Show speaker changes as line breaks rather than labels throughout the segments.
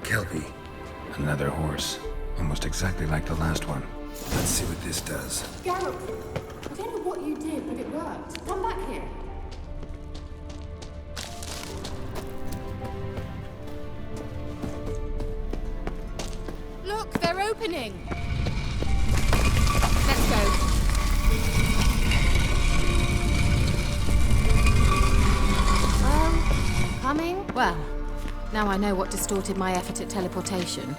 Kelpie. Another horse. Almost exactly like the last one. Let's see what this does.
Geralt, I don't know what you did, but it worked. Come back here. Look, they're opening. Let's go. Coming? Well, now I know what distorted my effort at teleportation.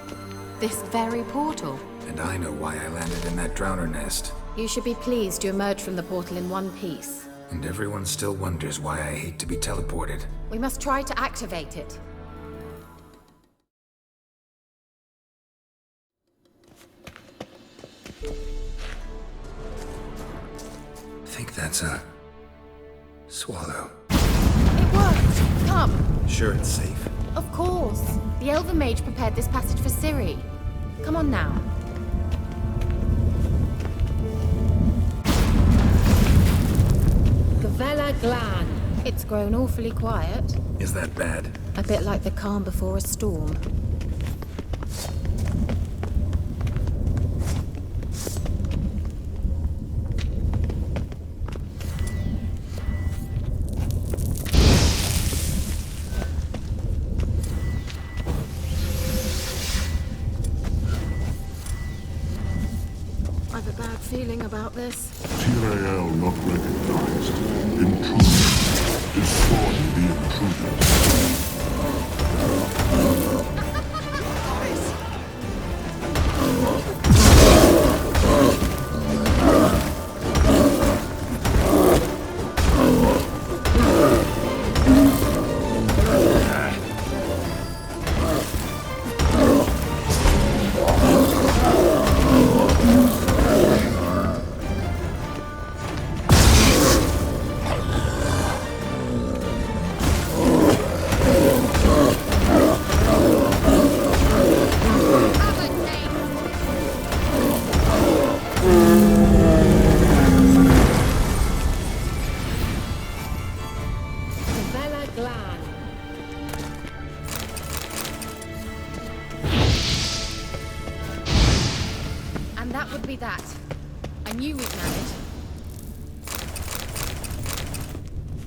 This very portal.
And I know why I landed in that drowner nest.
You should be pleased you emerged from the portal in one piece.
And everyone still wonders why I hate to be teleported.
We must try to activate it.
I think that's a... swallow.
It worked! Come!
Sure it's safe?
Of course. The Elven Mage prepared this passage for Ciri. Come on now. Gavella Glan. It's grown awfully quiet.
Is that bad?
A bit like the calm before a storm. I've a bad feeling about this.
Kiera not recognized. Intruder. Destroy the intruder.
And that would be that. I knew we'd manage.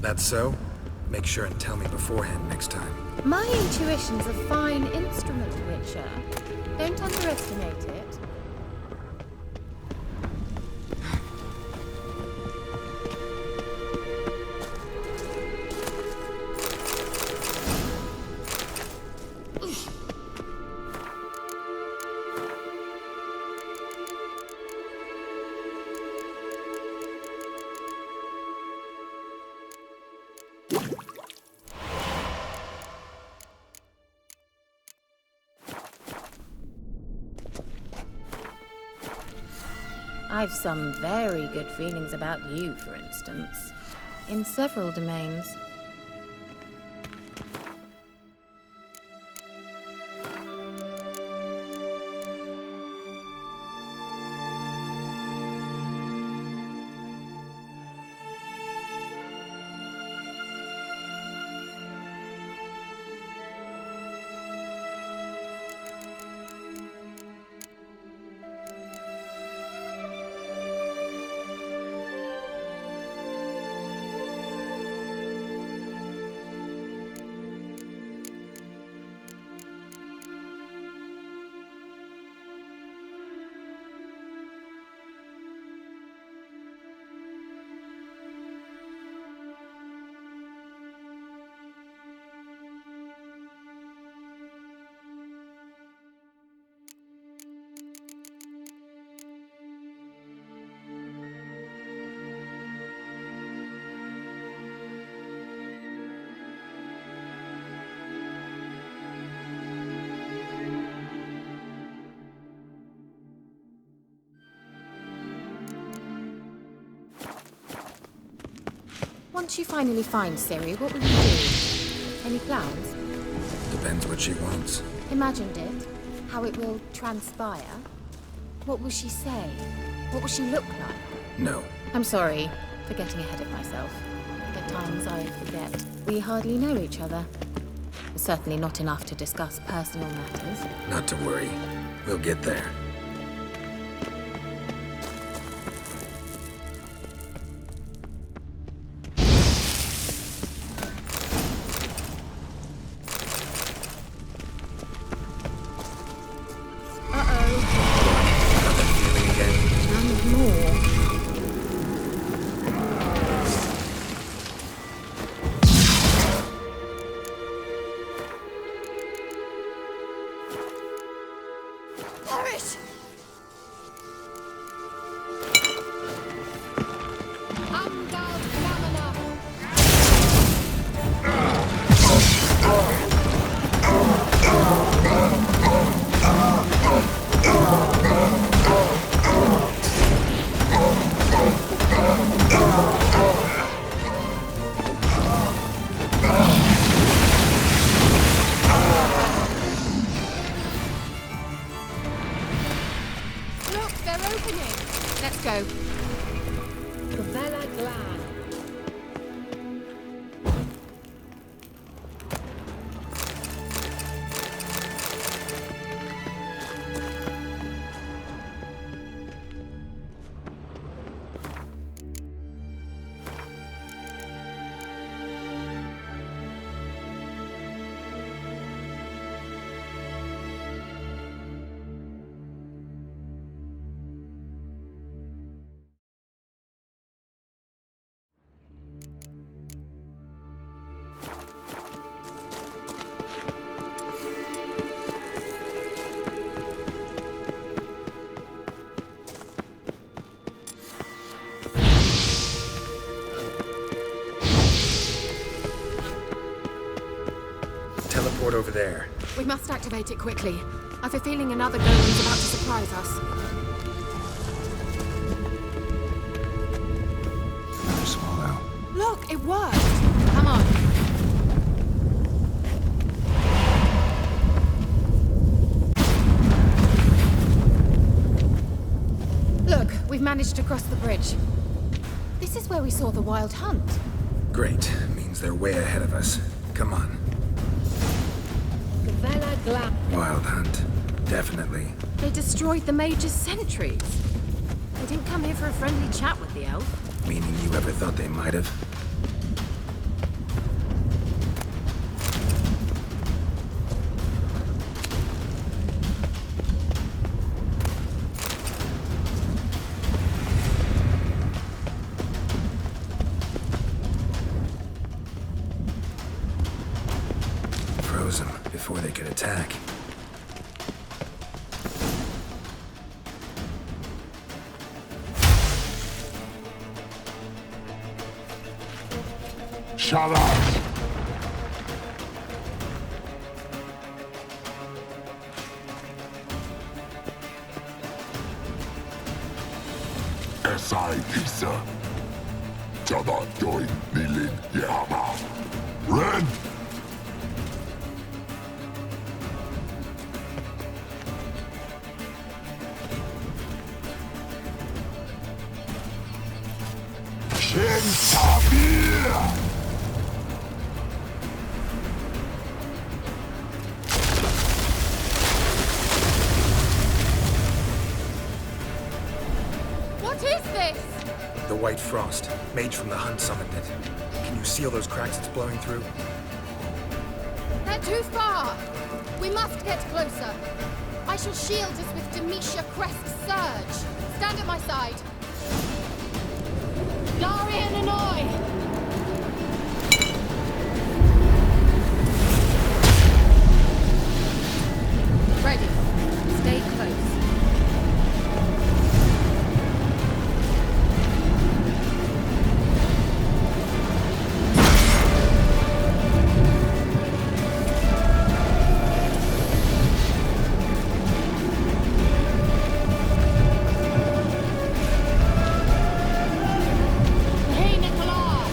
That's so? Make sure and tell me beforehand next time.
My intuition's a fine instrument, Witcher. Don't underestimate it. I've some very good feelings about you, for instance. In several domains. Once you finally find Ciri, what will you do? Any plans?
Depends what she wants.
Imagined it? How it will transpire? What will she say? What will she look like?
No.
I'm sorry for getting ahead of myself. At times I forget we hardly know each other. Certainly not enough to discuss personal matters.
Not to worry. We'll get there. Got that feeling again?
And more.
Perish! Amgal Flamina! Look, they're opening!
Let's go.
Gavella Glad.
Teleport over there.
We must activate it quickly. I've a feeling another golem's about to surprise us.
Another swallow.
Look, it worked! Come on. Look, we've managed to cross the bridge. This is where we saw the wild hunt.
Great. Means they're way ahead of us. Come on.
Gavella Glad.
Wild hunt. Definitely.
They destroyed the Mage's sentries. They didn't come here for a friendly chat with the elf.
Meaning you ever thought they might have? Froze them before they could attack.
Shut up! Esai Kisa. Jada Joy Nilin Yama. Red! Shin Tabir!
What is this?
The White Frost. Mage from the hunt summoned it. Can you seal those cracks it's blowing through?
They're too far. We must get closer. I shall shield us with Demetia Crest Surge. Stand at my side. Darian Annoy!
Ready. Stay close.
Hey, Nicola!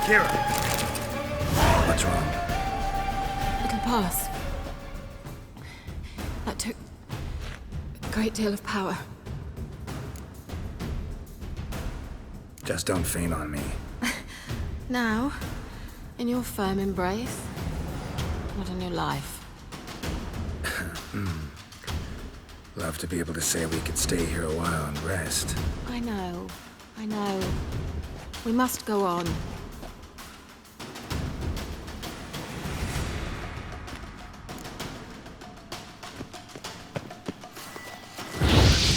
Kiera! What's wrong?
It'll pass. That took a great deal of power.
Just don't faint on me.
Now, in your firm embrace, what a new life.
Love to be able to say we could stay here a while and rest.
I know. We must go on.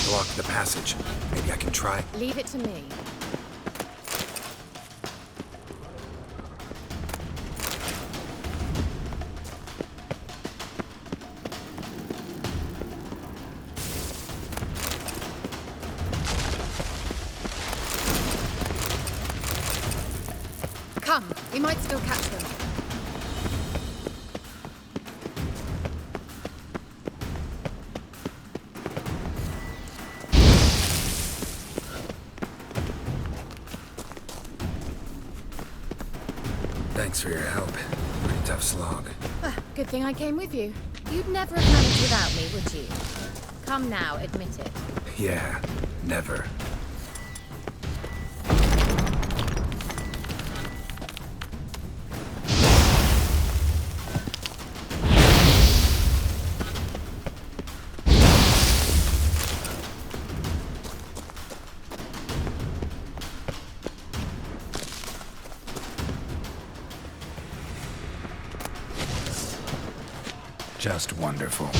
Block the passage. Maybe I can try.
Leave it to me. Come, we might still catch them.
Thanks for your help. Pretty tough slog.
Good thing I came with you. You'd never have managed without me, would you? Come now, admit it.
Yeah, never. Just wonderful.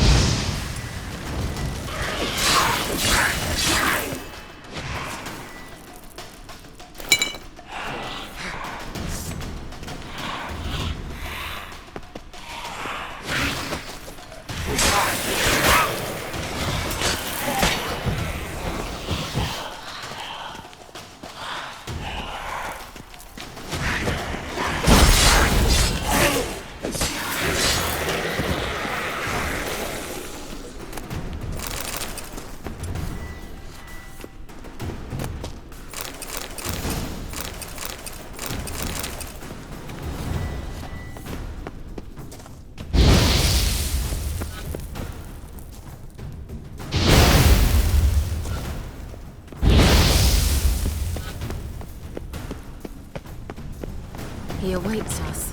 He awaits us.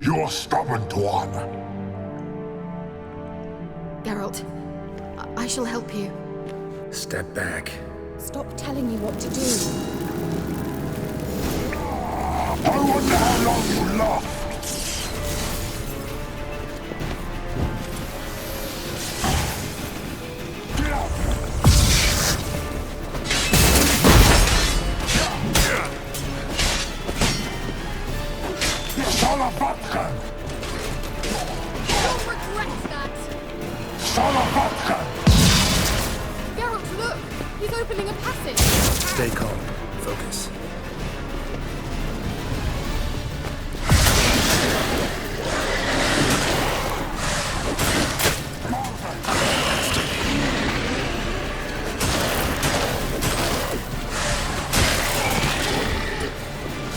You're stubborn one.
Geralt, I shall help you.
Step back.
Stop telling me what to do.
I wonder how long you last. Salavatkan!
You'll regret that!
Salavatkan!
Geralt, look! He's opening a passage!
Stay calm. Focus.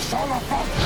Salavatkan!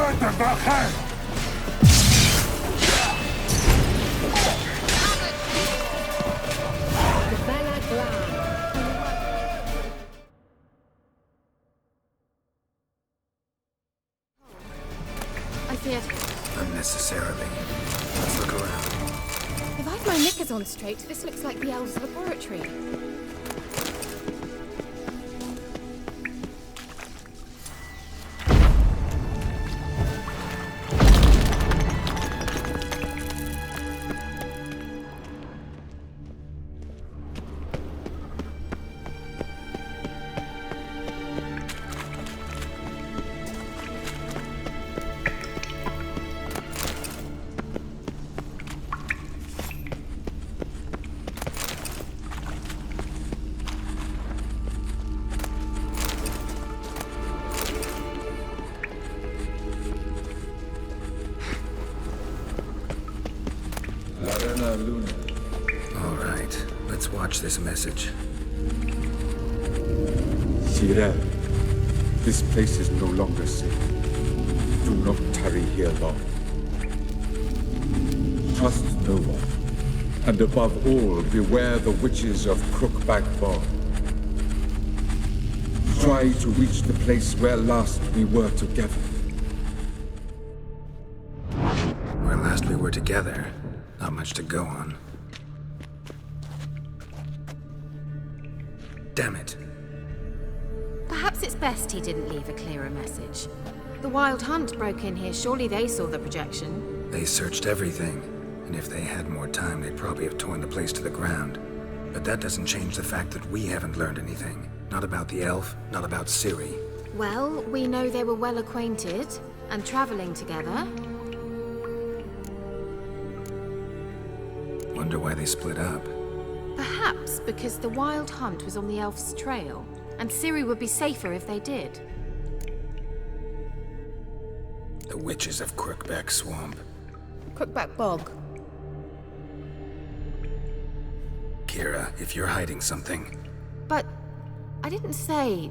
Vete, Bajen!
I see it.
Unnecessarily. Let's look around.
If I've my knickers on straight, this looks like the elves' laboratory.
All right, let's watch this message.
Kiera, this place is no longer safe. Do not tarry here long. Trust no one. And above all, beware the witches of Crookback Bog. Try to reach the place where last we were together.
Where last we were together, not much to go on. Damn it.
Perhaps it's best he didn't leave a clearer message. The Wild Hunt broke in here. Surely they saw the projection.
They searched everything, and if they had more time, they'd probably have torn the place to the ground. But that doesn't change the fact that we haven't learned anything. Not about the elf, not about Ciri.
Well, we know they were well acquainted and traveling together.
Wonder why they split up.
Perhaps because the Wild Hunt was on the elf's trail, and Ciri would be safer if they did.
The witches of Crookback Swamp.
Crookback Bog.
Kiera, if you're hiding something,
But I didn't say...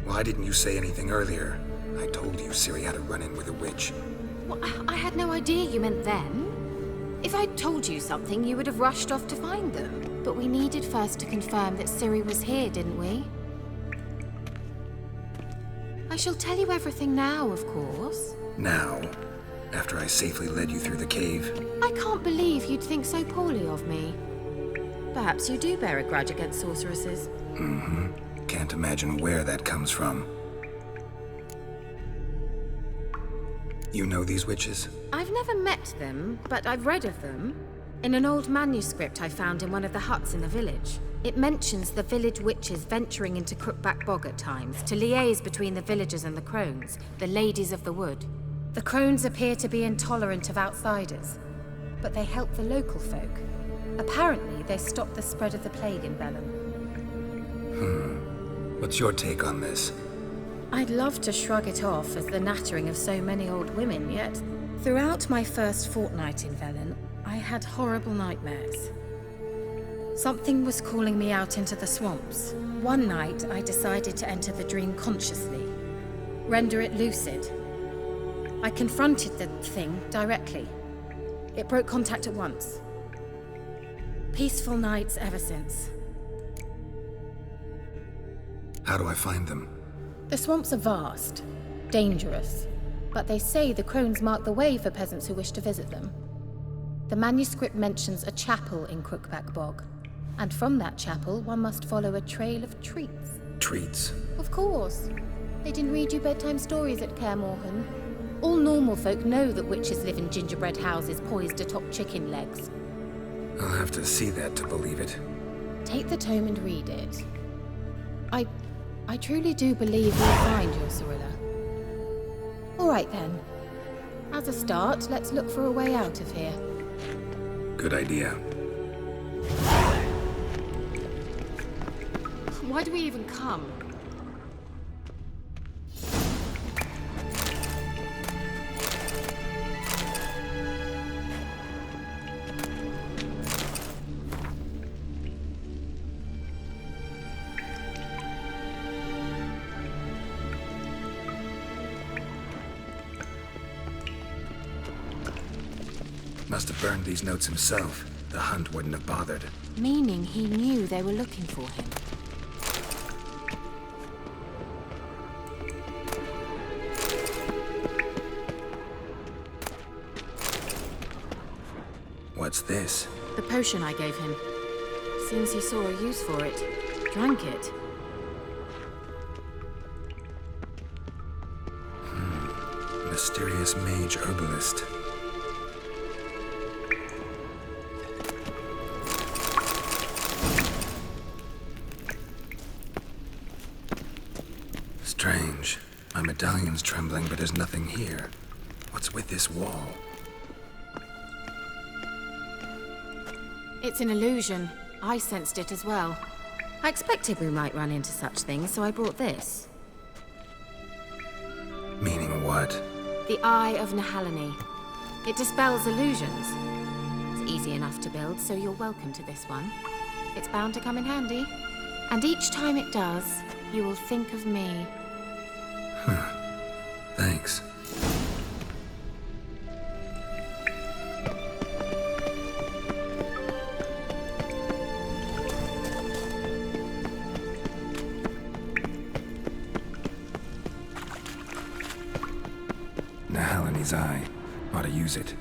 why didn't you say anything earlier? I told you Ciri had a run-in with a witch.
Well, I had no idea you meant then. If I'd told you something, you would have rushed off to find them. But we needed first to confirm that Ciri was here, didn't we? I shall tell you everything now, of course.
Now, after I safely led you through the cave,
I can't believe you'd think so poorly of me. Perhaps you do bear a grudge against sorceresses.
can't imagine where that comes from. You know these witches?
I've never met them, but I've read of them. In an old manuscript I found in one of the huts in the village. It mentions the village witches venturing into Crookback Bog at times to liaise between the villagers and the crones, the ladies of the wood.
The crones appear to be intolerant of outsiders, but they help the local folk. Apparently, they stopped the spread of the plague in Bellum.
What's your take on this?
I'd love to shrug it off as the nattering of so many old women, yet throughout my first fortnight in Velen, I had horrible nightmares. Something was calling me out into the swamps. One night, I decided to enter the dream consciously, render it lucid. I confronted the thing directly. It broke contact at once. Peaceful nights ever since.
How do I find them?
The swamps are vast, dangerous, but they say the crones mark the way for peasants who wish to visit them. The manuscript mentions a chapel in Crookback Bog, and from that chapel one must follow a trail of treats.
Treats?
Of course. They didn't read you bedtime stories at Kaer Morhen. All normal folk know that witches live in gingerbread houses poised atop chicken legs.
I'll have to see that to believe it.
Take the tome and read it. I truly do believe you'll find your Cirilla. All right then. As a start, let's look for a way out of here.
Good idea.
Why do we even come?
must have burned these notes himself. The hunt wouldn't have bothered.
Meaning he knew they were looking for him.
What's this?
The potion I gave him. Seems he saw a use for it. Drank it.
Mysterious mage herbalist. Strange. My medallion's trembling, but there's nothing here. What's with this wall?
It's an illusion. I sensed it as well. I expected we might run into such things, so I brought this.
Meaning what?
The Eye of Nahalani. It dispels illusions. It's easy enough to build, so you're welcome to this one. It's bound to come in handy. And each time it does, you will think of me.
Thanks. Nahalani's eye. Ought to use it.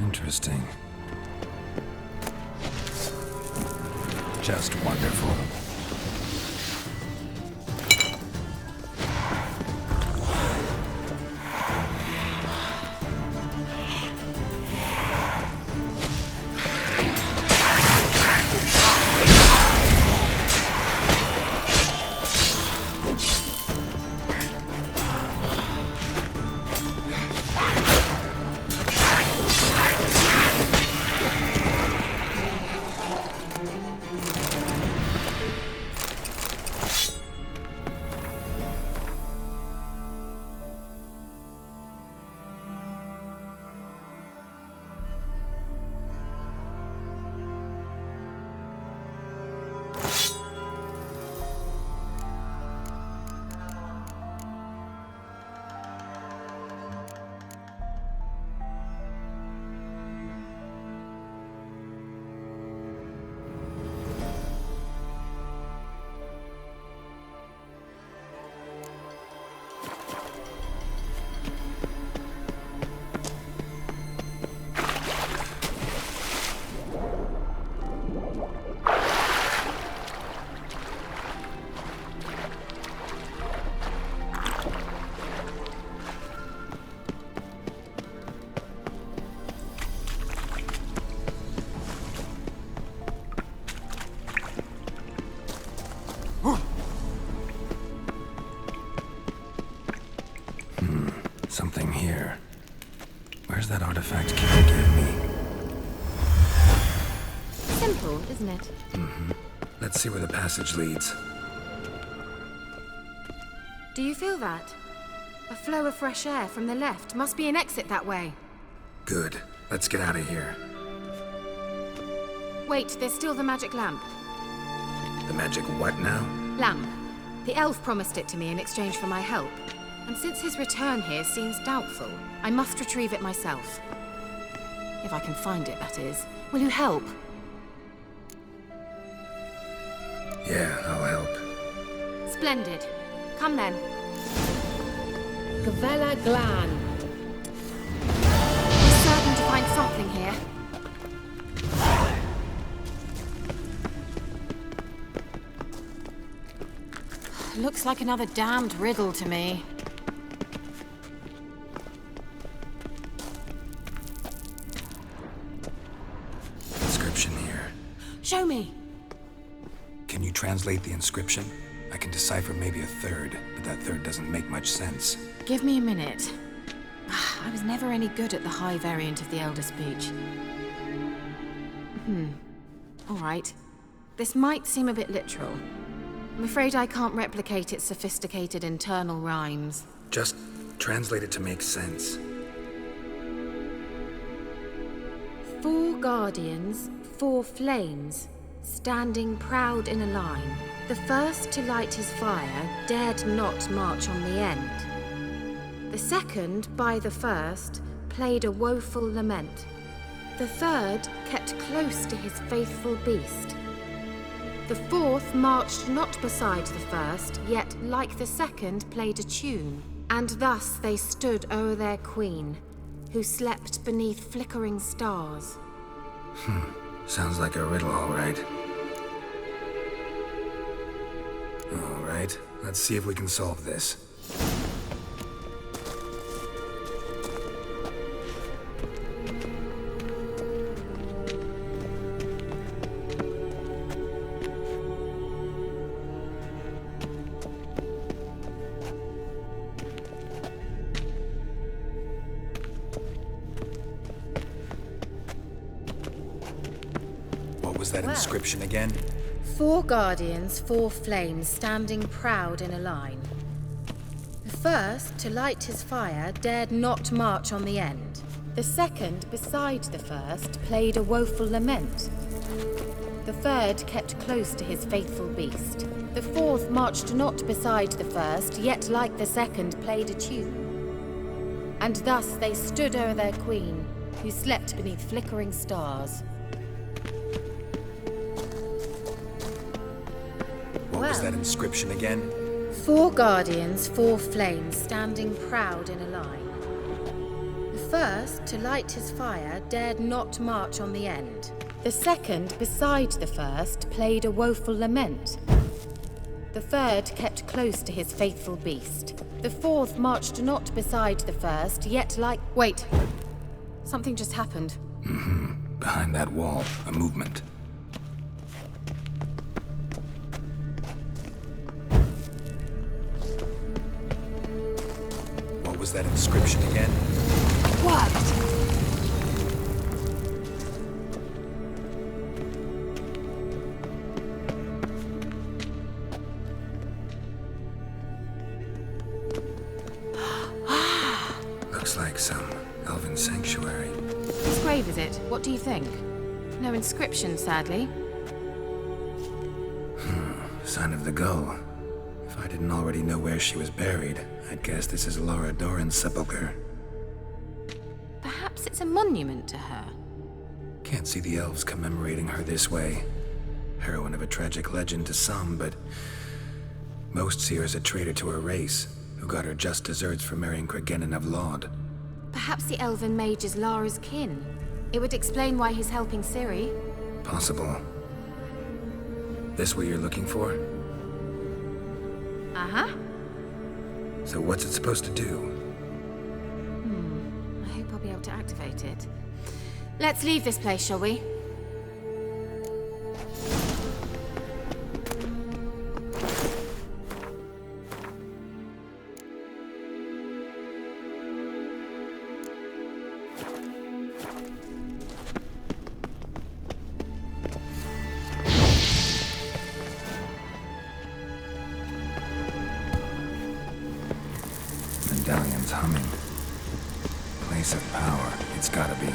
Interesting. Just wonderful. Something here. Where's that artifact Kiera gave me?
Simple, isn't it?
Let's see where the passage leads.
Do you feel that? A flow of fresh air from the left. Must be an exit that way.
Good. Let's get out of here.
Wait, there's still the magic lamp.
The magic what now?
Lamp. The elf promised it to me in exchange for my help. And since his return here seems doubtful, I must retrieve it myself. If I can find it, that is. Will you help?
Yeah, I'll help.
Splendid. Come then.
Gavella Glan.
We're certain to find something here. Looks like another damned riddle to me.
Can you translate the inscription? I can decipher maybe a third, but that third doesn't make much sense.
Give me a minute. I was never any good at the high variant of the Elder Speech. All right. This might seem a bit literal. I'm afraid I can't replicate its sophisticated internal rhymes.
Just translate it to make sense.
4 guardians, 4 flames, standing proud in a line. The first to light his fire dared not march on the end. The second, by the first, played a woeful lament. The third kept close to his faithful beast. The fourth marched not beside the first, yet, like the second, played a tune. And thus they stood o'er their queen, who slept beneath flickering stars.
Sounds like a riddle, all right. All right, let's see if we can solve this. What was that inscription again?
4 guardians, 4 flames, standing proud in a line. The first, to light his fire, dared not march on the end. The second, beside the first, played a woeful lament. The third kept close to his faithful beast. The fourth marched not beside the first, yet like the second played a tune. And thus they stood o'er their queen, who slept beneath flickering stars.
What was that inscription again?
4 guardians, 4 flames, standing proud in a line. The first, to light his fire, dared not march on the end. The second, beside the first, played a woeful lament. The third kept close to his faithful beast. The fourth marched not beside the first, yet like... Wait. Something just happened.
Behind that wall, a movement. What was that inscription again?
What?
Looks like some elven sanctuary.
Whose grave is it? What do you think? No inscription, sadly.
Sign of the gull. If I didn't already know where she was buried, I'd guess this is Laura Doran's sepulcher.
Perhaps it's a monument to her.
Can't see the elves commemorating her this way. Heroine of a tragic legend to some, but most see her as a traitor to her race, who got her just deserts for marrying Cregennan of Laud.
Perhaps the elven mage is Lara's kin. It would explain why he's helping Ciri.
Possible. This what you're looking for?
Uh-huh.
So what's it supposed to do?
I hope I'll be able to activate it. Let's leave this place, shall we?
Medallion's humming. Place of power. It's gotta be.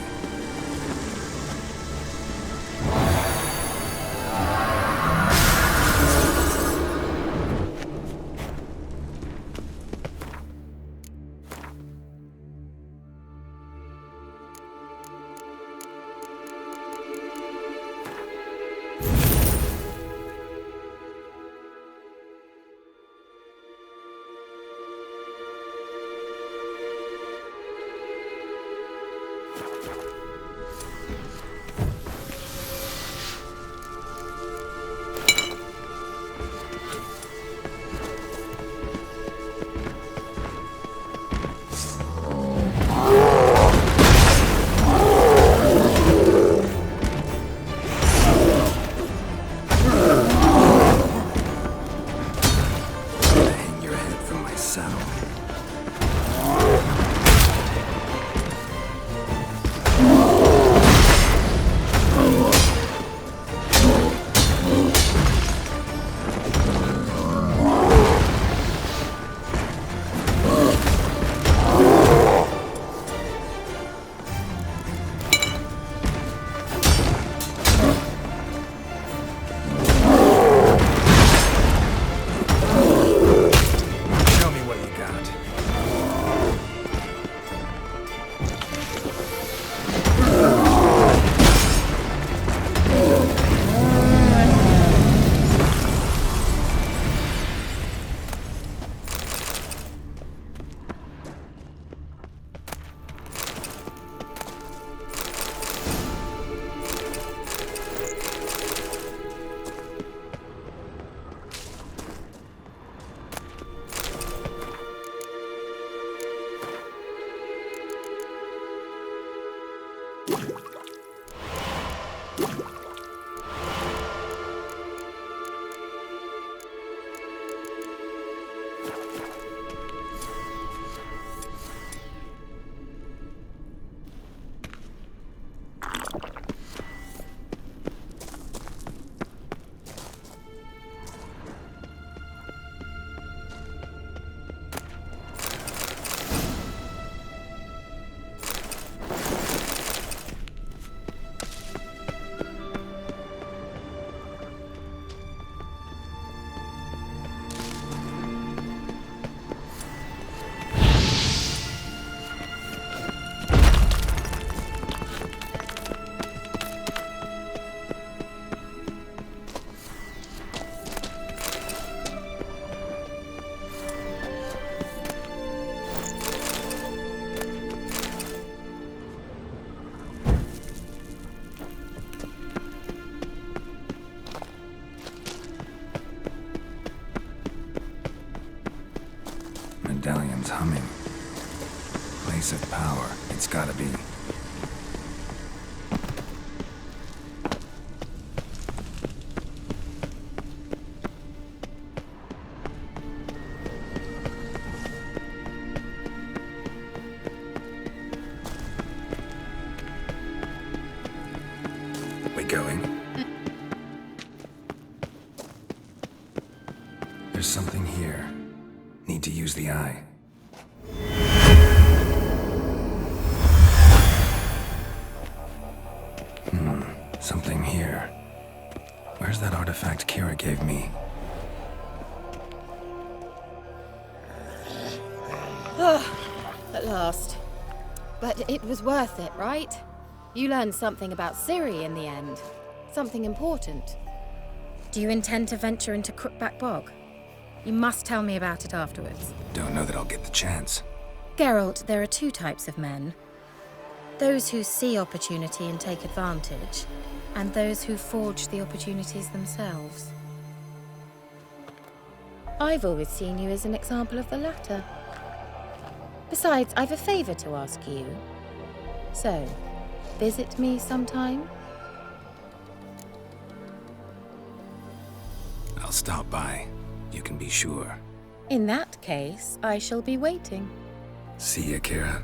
medallion's humming. Place of power, it's gotta be. We going? There's something here. Need to use the eye. Something here. Where's that artifact Kiera gave me?
At last. But it was worth it, right? You learned something about Ciri in the end. Something important. Do you intend to venture into Crookback Bog? You must tell me about it afterwards.
Don't know that I'll get the chance.
Geralt, there are two types of men. Those who see opportunity and take advantage, and those who forge the opportunities themselves. I've always seen you as an example of the latter. Besides, I've a favor to ask you. So, visit me sometime?
I'll stop by. You can be sure.
In that case, I shall be waiting.
See ya, Kiera.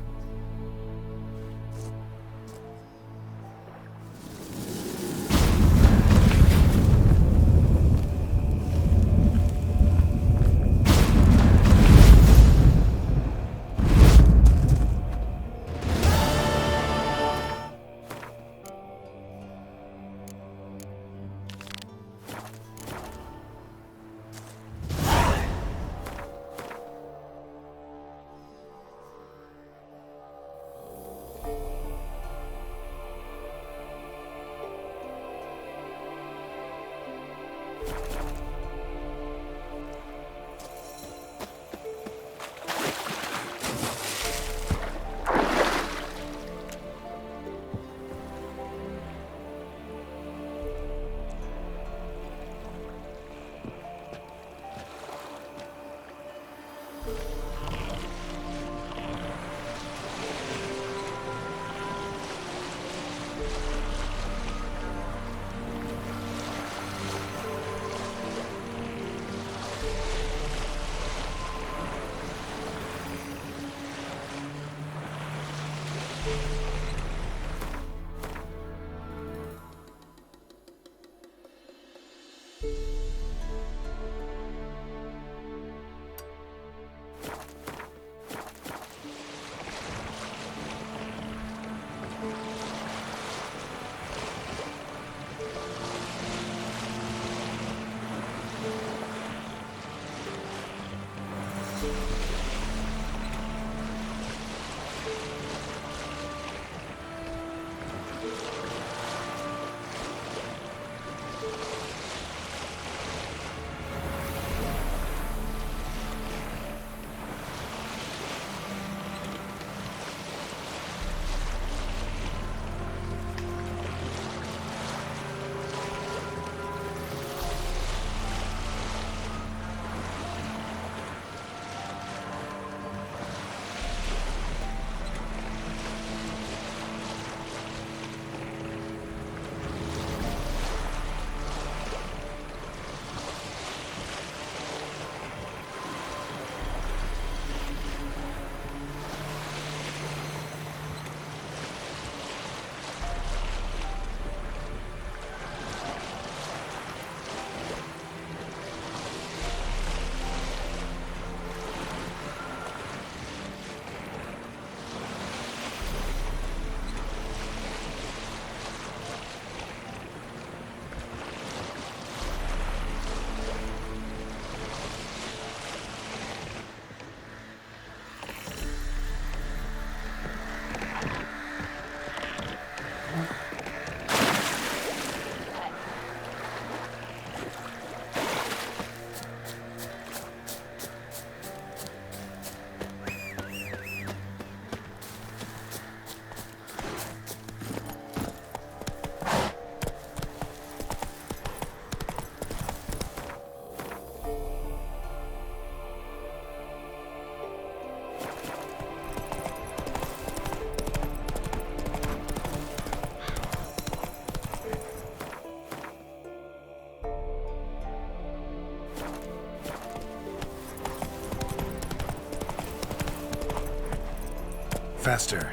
Faster.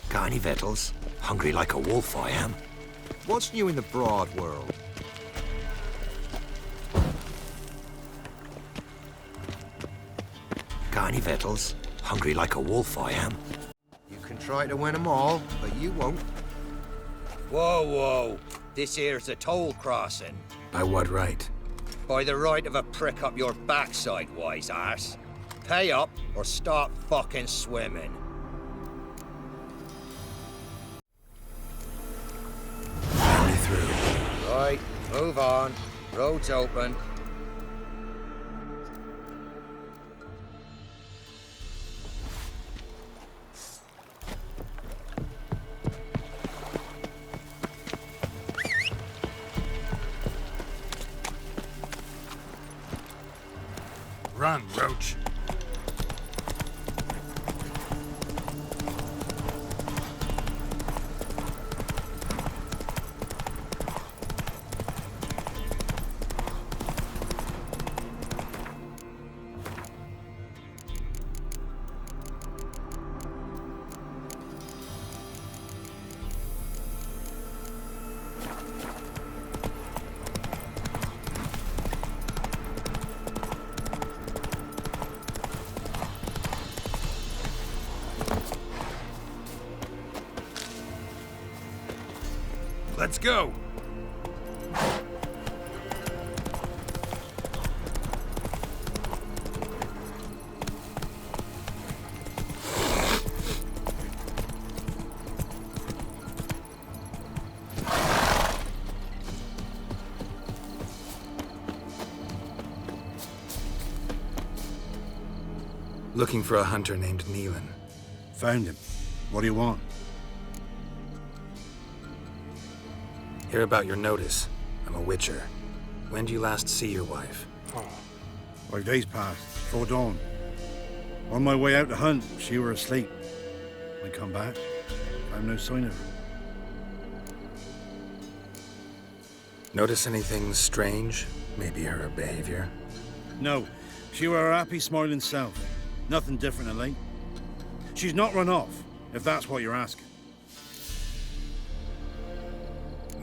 Got any victuals? Hungry like a wolf, I am. What's new in the broad world? Got any victuals? Hungry like a wolf, I am. You can try to win 'em all, but you won't. Whoa, whoa. This here's a toll crossing.
By what right?
By the right of a prick up your backside, wise arse. Pay up or stop fucking swimming.
Let me through.
Right, move on. Road's open.
Run, Roach. Let's go. Looking for a hunter named Neelan.
Found him. What do you want?
Hear about your notice. I'm a witcher. When do you last see your wife?
5 days passed, before dawn. On my way out to hunt, she were asleep. I come back, found no sign of her.
Notice anything strange? Maybe her behavior?
No, she were her happy, smiling self. Nothing different than late. She's not run off, if that's what you're asking.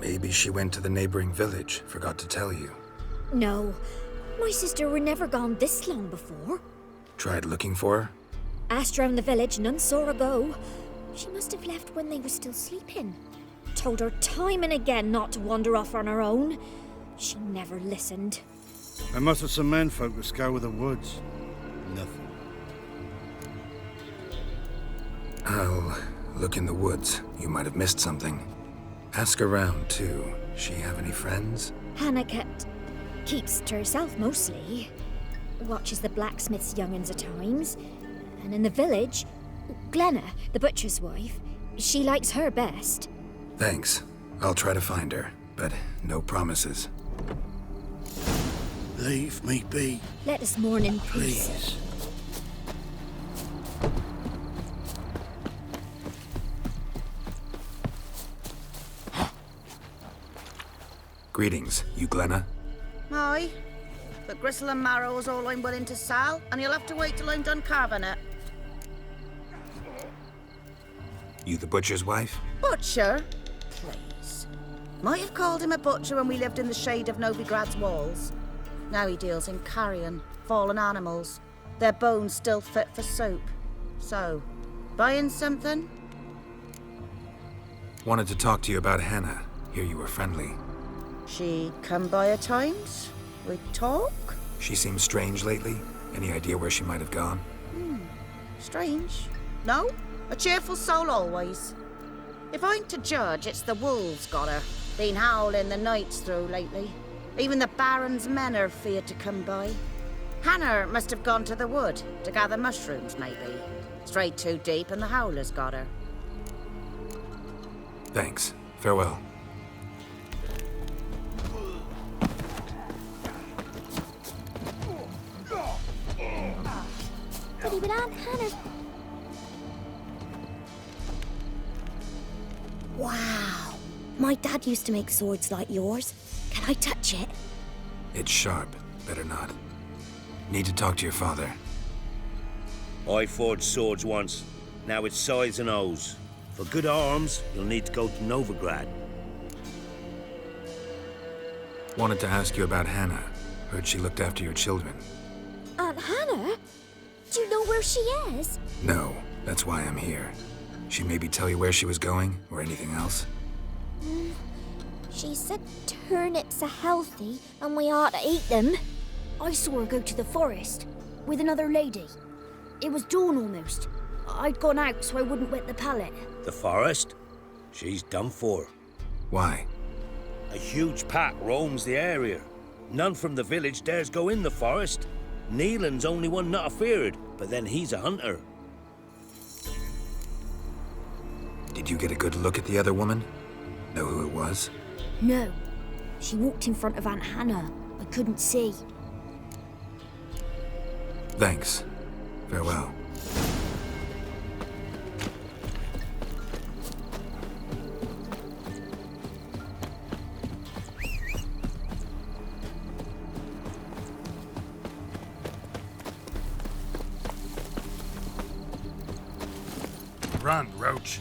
Maybe she went to the neighboring village, forgot to tell you.
No, my sister were never gone this long before.
Tried looking for her?
Asked round the village, none saw her go. She must have left when they were still sleeping. Told her time and again not to wander off on her own. She never listened.
I must have some menfolk to scour the woods. Nothing.
I'll look in the woods. You might have missed something. Ask around, too. She have any friends?
Hannah keeps to herself mostly. Watches the blacksmith's young'uns at times. And in the village, Glenna, the butcher's wife, she likes her best.
Thanks. I'll try to find her, but no promises.
Leave me be,
Let us mourn in peace.
please.
Greetings, you Glenna?
Aye, but gristle and marrow is all I'm willing to sell, and you'll have to wait till I'm done carving it.
You the butcher's wife?
Butcher? Please. Might have called him a butcher when we lived in the shade of Novigrad's walls. Now he deals in carrion, fallen animals. Their bones still fit for soup. So, buying something?
Wanted to talk to you about Hannah. Hear you were friendly.
She come by at times? We talk?
She seems strange lately. Any idea where she might have gone?
Strange. No? A cheerful soul always. If I'm to judge, it's the wolves got her. Been howling the nights through lately. Even the Baron's men are feared to come by. Hannah must have gone to the wood to gather mushrooms, maybe. Strayed too deep and the howlers got her.
Thanks. Farewell.
Pretty but Aunt Hannah. Wow. My dad used to make swords like yours. Can I touch it?
It's sharp. Better not. Need to talk to your father.
I forged swords once. Now it's scythes and O's. For good arms, you'll need to go to Novigrad.
Wanted to ask you about Hannah. Heard she looked after your children.
Aunt Hannah? Do you know where she is?
No, that's why I'm here. She maybe tell you where she was going, or anything else?
She said turnips are healthy and we ought to eat them. I saw her go to the forest with another lady. It was dawn almost. I'd gone out so I wouldn't wet the pallet.
The forest? She's done for.
Why?
A huge pack roams the area. None from the village dares go in the forest. Neelan's only one not afeared, but then he's a hunter.
Did you get a good look at the other woman? Know who it was?
No. She walked in front of Aunt Hannah. I couldn't see.
Thanks. Farewell.
Run, Roach.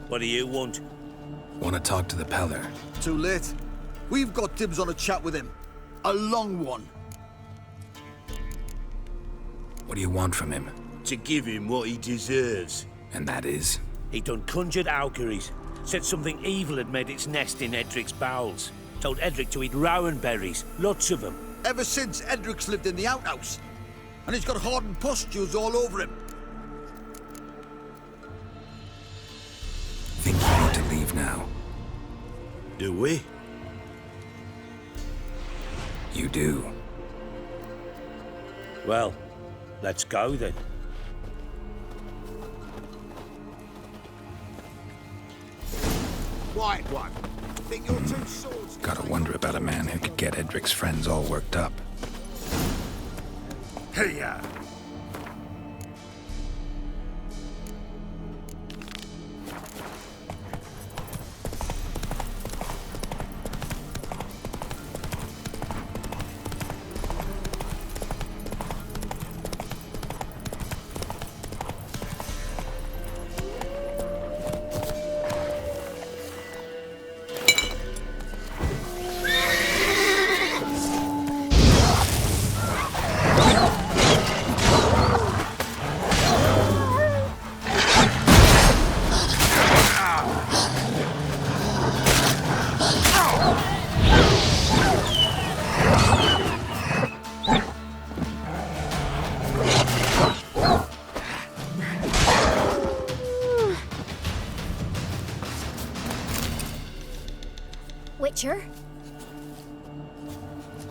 What do you want?
Want to talk to the Peller.
Too late. We've got dibs on a chat with him. A long one.
What do you want from him?
To give him what he deserves.
And that is?
He done conjured Alkeries. Said something evil had made its nest in Edric's bowels. Told Edric to eat rowan berries, lots of them.
Ever since Edric's lived in the outhouse. And he's got hardened pustules all over him.
Think you need to leave now.
Do we?
You do.
Well, let's go then.
White one. Think your two swords...
Gotta wonder about a man who could get Edric's friends all worked up.
Hey-ya!
Witcher?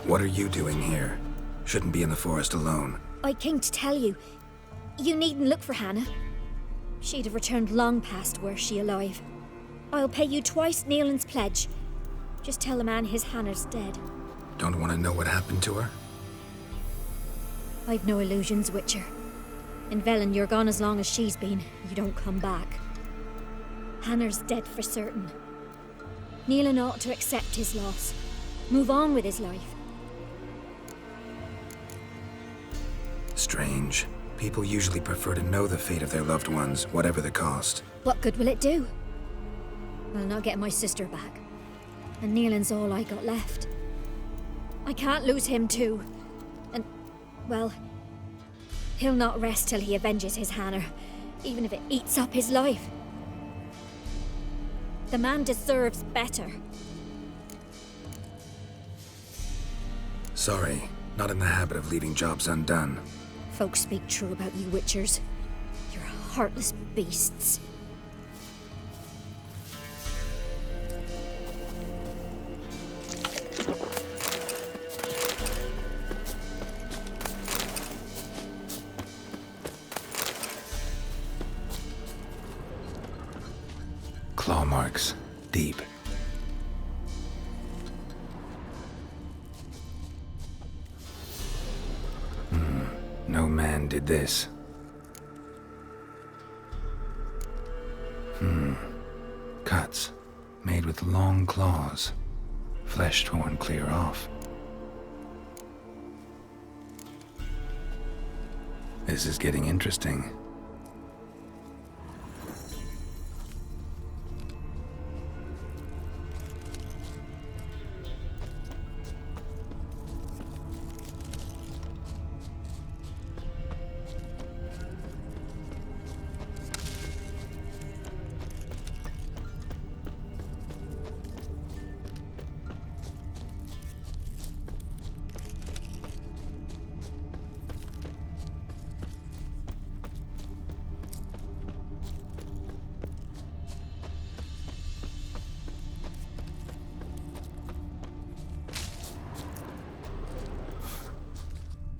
What are you doing here? Shouldn't be in the forest alone.
I came to tell you. You needn't look for Hannah. She'd have returned long past were she alive. I'll pay you twice Neelan's pledge. Just tell the man his Hannah's dead.
Don't want to know what happened to her?
I've no illusions, Witcher. In Velen, you're gone as long as she's been. You don't come back. Hannah's dead for certain. Neelan ought to accept his loss. Move on with his life.
Strange. People usually prefer to know the fate of their loved ones, whatever the cost.
What good will it do? I'll not get my sister back. And Neelan's all I got left. I can't lose him too. And, well, he'll not rest till he avenges his Hannah, even if it eats up his life. The man deserves better.
Sorry, not in the habit of leaving jobs undone.
Folks speak true about you Witchers. You're heartless beasts.
Claw marks. Deep. No man did this. Cuts. Made with long claws. Flesh torn clear off. This is getting interesting.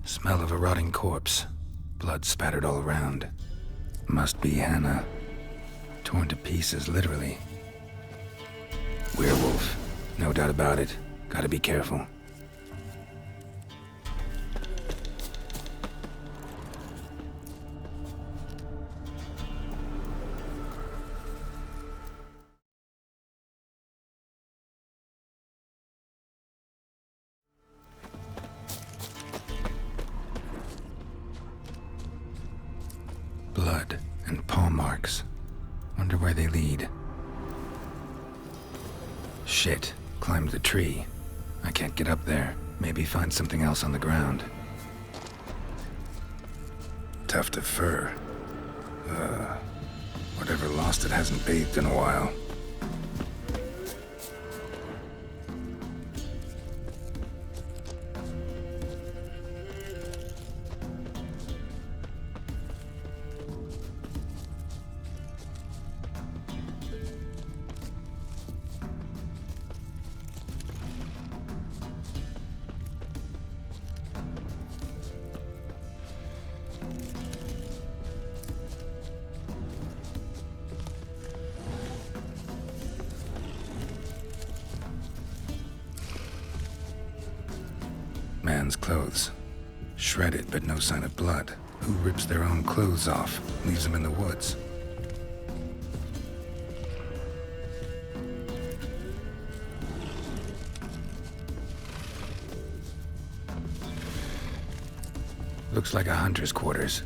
Smell of a rotting corpse. Blood spattered all around. Must be Hannah. Torn to pieces, literally. Werewolf. No doubt about it. Gotta be careful. Blood and paw marks. Wonder where they lead. Shit. Climbed the tree. I can't get up there. Maybe find something else on the ground. Tuft of fur. Whatever lost it hasn't bathed in a while. Man's clothes. Shredded, but no sign of blood. Who rips their own clothes off, leaves them in the woods? Looks like a hunter's quarters.